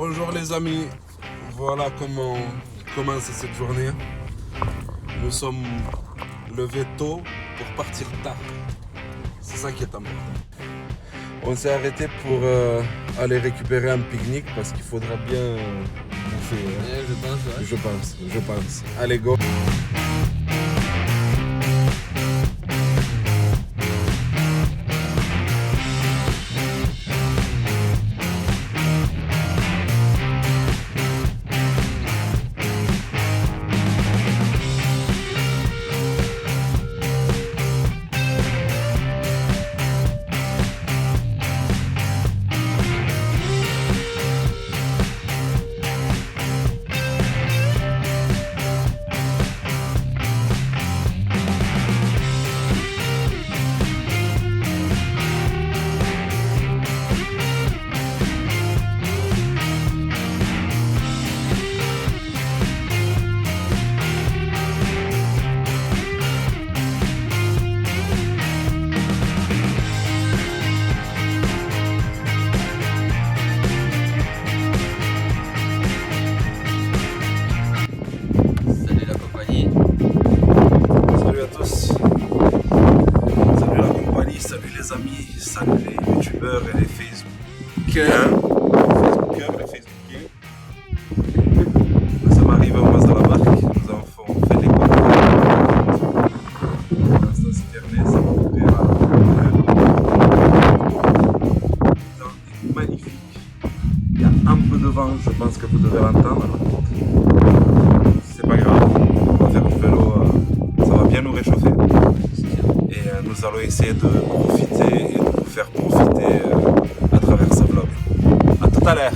Bonjour les amis, voilà comment commence cette journée. Nous sommes levés tôt pour partir tard. C'est ça qui est important. On s'est arrêté pour aller récupérer un pique-nique parce qu'il faudra bien bouffer. Je pense. Allez, go! Salut les youtubeurs et les facebookers. Ça m'arrive en masse dans la barque. Nous avons fait les coins. Pour l'instant c'est fermé, ça va ouvrir à le temps est magnifique. Il y a un peu de vent, je pense que vous devez l'entendre. C'est pas grave, on va faire du vélo, ça va bien nous réchauffer. Et nous allons essayer de profiter et de vous faire profiter à travers ce vlog. A tout à l'heure.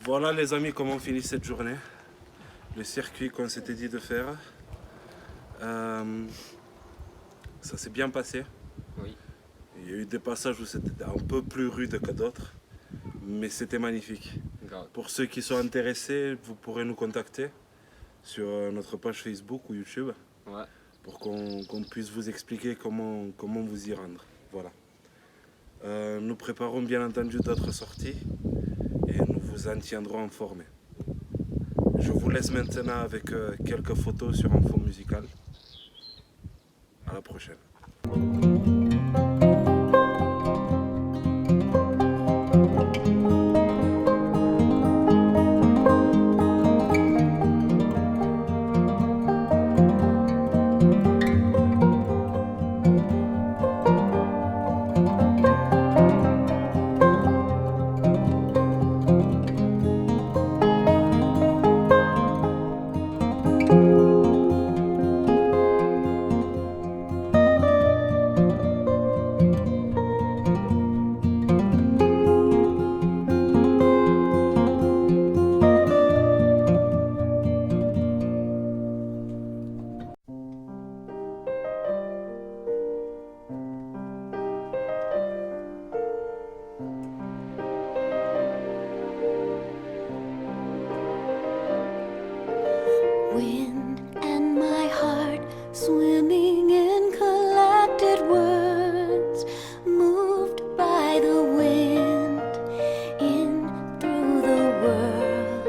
Voilà les amis comment on finit cette journée. Le circuit qu'on s'était dit de faire. Ça s'est bien passé. Oui. Il y a eu des passages où c'était un peu plus rude que d'autres. Mais c'était magnifique. Grave. Pour ceux qui sont intéressés, vous pourrez nous contacter sur notre page Facebook ou YouTube. Ouais. Pour qu'on puisse vous expliquer comment vous y rendre. Voilà. Nous préparons bien entendu d'autres sorties et nous vous en tiendrons informés. Je vous laisse maintenant avec quelques photos sur un fond musical. À la prochaine. Wind and my heart swimming in collected words, moved by the wind in through the world.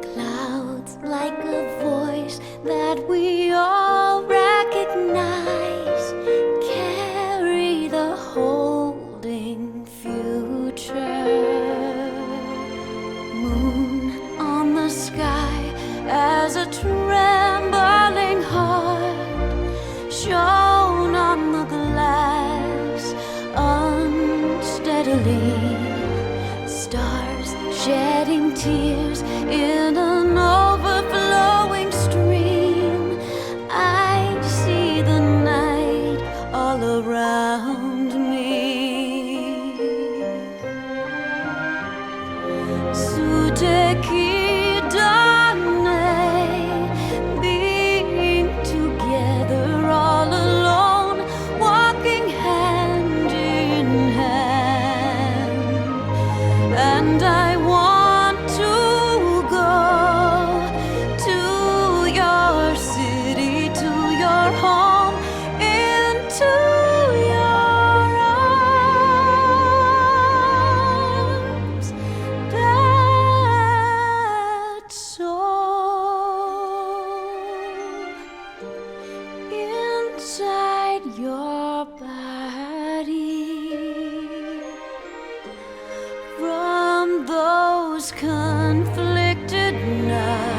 Clouds like a voice that we all recognize, carry the holding future. Moon on the sky as a trembling heart, shone on the glass unsteadily. Stars shedding tears in an overflowing stream. I see the night all around me. So take it on, being together all alone, walking hand in hand. And I want to go to your city, to your home, into your arms. That's all inside your body. From those conflicted nights,